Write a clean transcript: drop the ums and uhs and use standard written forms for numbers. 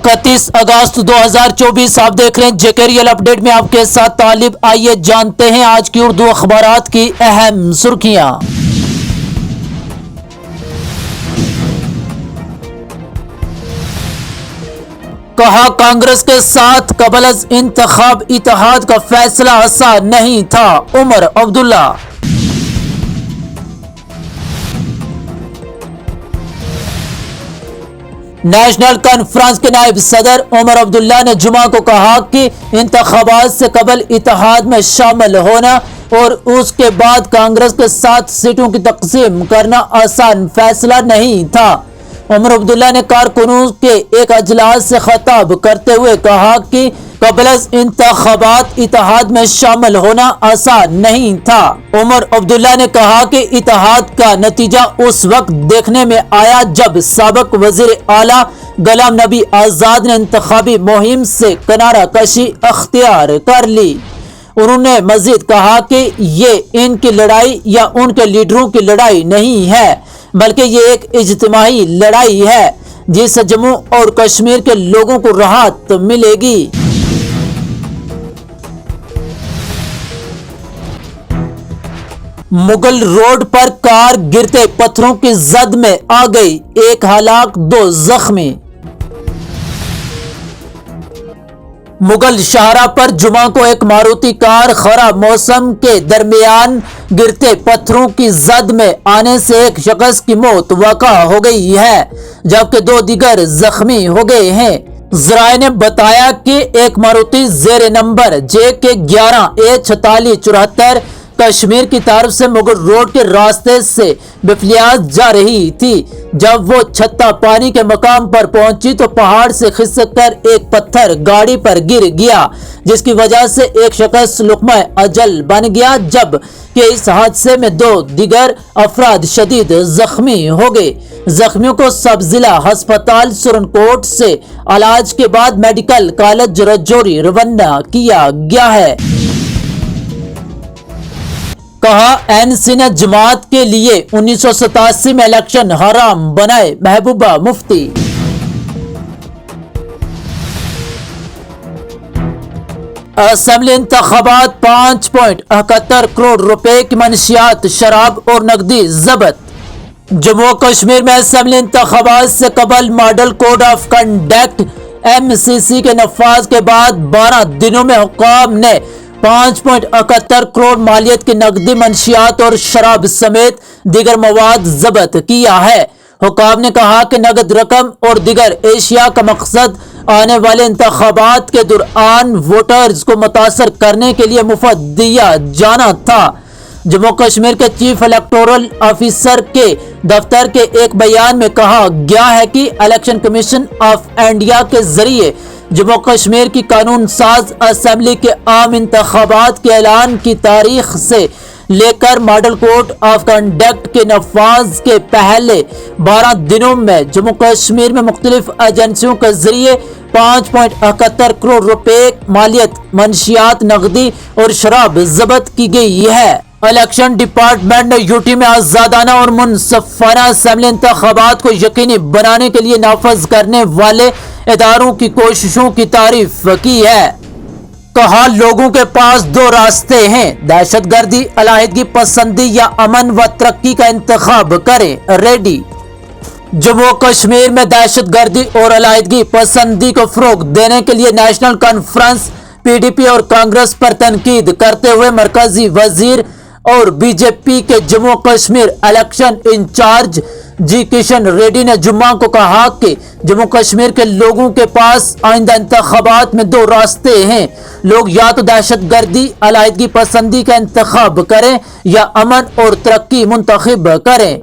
31 अगस्त 2024 आप देख रहे हैं जेके रियल अपडेट में आपके साथ तालिब। आइए जानते हैं आज की उर्दू अखबारात की अहम सुर्खियां। कहा, कांग्रेस के साथ कबल अज इंतखाब इत्तेहाद का फैसला आसान नहीं था, उमर अब्दुल्ला। नेशनल कॉन्फ्रेंस के नायब सदर उमर अब्दुल्ला ने जुमा को कहा कि इंतखाबात से कबल इत्तेहाद में शामिल होना और उसके बाद कांग्रेस के 7 सीटों की तकसीम करना आसान फैसला नहीं था। उमर अब्दुल्ला ने कारकुनों के एक अजलास से खिताब करते हुए कहा कि कबल इंतखाबात इत्तेहाद में शामिल होना आसान नहीं था। उमर अब्दुल्ला ने कहा कि इत्तेहाद का नतीजा उस वक्त देखने में आया जब साबिक वजीर आला गुलाम नबी आजाद ने इंतखाबी मुहिम से किनारा कशी अख्तियार कर ली। उन्होंने मजीद कहा कि ये इनकी लड़ाई या उनके लीडरों की लड़ाई नहीं है, बल्कि ये एक इज्तिमाई लड़ाई है जिससे जम्मू और कश्मीर के लोगों को राहत मिलेगी। मुगल रोड पर कार गिरते पत्थरों की जद में आ गई, 1 हलाक 2 जख्मी। मुगल शाहरा पर जुमा को एक मारुति कार खराब मौसम के दरमियान गिरते पत्थरों की जद में आने से एक शख्स की मौत वाक़ा हो गई है, जबकि 2 दीगर जख्मी हो गए हैं। ज़राए ने बताया कि एक मारुति ज़ेर नंबर JK 11 A4674 कश्मीर की तरफ से मुगल रोड के रास्ते से बिफलियास जा रही थी। जब वो छत्ता पानी के मकाम पर पहुंची तो पहाड़ से खिसक कर एक पत्थर गाड़ी पर गिर गया, जिसकी वजह से एक शख्स लुक़मा अजल बन गया, जबकि इस हादसे में 2 दीगर अफराद शदीद जख्मी हो गए। जख्मियों को सब जिला अस्पताल सुरनकोट से इलाज के बाद मेडिकल कॉलेज रजौरी रवाना किया गया है। कहा, NC ने जमात के लिए 1987 में इलेक्शन हराम बनाए, महबूबा मुफ्ती। असेंबली इंतखाबात 5.71 करोड़ रुपए की मनशियात, शराब और नकदी जब्त। जम्मू कश्मीर में असेंबली इंतखाबात से कबल model code of conduct MCC के नफाज के बाद 12 दिनों में हुक्काम ने 5.71 करोड़ मालियत की नकदी, मंशियात और शराब समेत दीगर मवाद जब्त किया है। हुक्काम ने कहा कि नगद रकम और दीगर एशिया का मकसद आने वाले इंतखाबात के दौरान वोटर्स को मुतासर करने के लिए मुफ्त दिया जाना था। जम्मू कश्मीर के चीफ इलेक्टोरल ऑफिसर के दफ्तर के एक बयान में कहा गया है कि इलेक्शन कमीशन ऑफ इंडिया के जरिए जम्मू कश्मीर की कानून साज असेंबली के आम इंतखाबात के ऐलान की तारीख से लेकर मॉडल कोड ऑफ कंडक्ट के नफाज के पहले 12 दिनों में जम्मू कश्मीर में मुख्तलिफ एजेंसियों के जरिए 5.71 करोड़ रुपए मालियत, मंशियात, नकदी और शराब जब्त की गई है। इलेक्शन डिपार्टमेंट ने यूटी में आजादाना और मुनसफाना असेंबली इंतखाबात को यकीनी बनाने के लिए नाफज करने वाले इदारों की कोशिशों की तारीफ की है। कहा, लोगों के पास 2 रास्ते हैं, दहशतगर्दी, अलहदगी पसंदी या अमन व तरक्की का इंतखाब करें, रेडी। जम्मू कश्मीर में दहशतगर्दी और अलहदगी पसंदी को फरोग देने के लिए नेशनल कॉन्फ्रेंस PDP और कांग्रेस पर तनकीद करते हुए मरकजी वजीर और BJP के Jammu Kashmir election incharge G Kishan Reddy ने जुम्मा को कहा कि जम्मू कश्मीर के लोगों के पास आइंदा इंतखाबात में 2 रास्ते हैं। लोग या तो दहशतगर्दी, अलहदगी पसंदी का इंतखाब करें या अमन और तरक्की मुंतखब करें।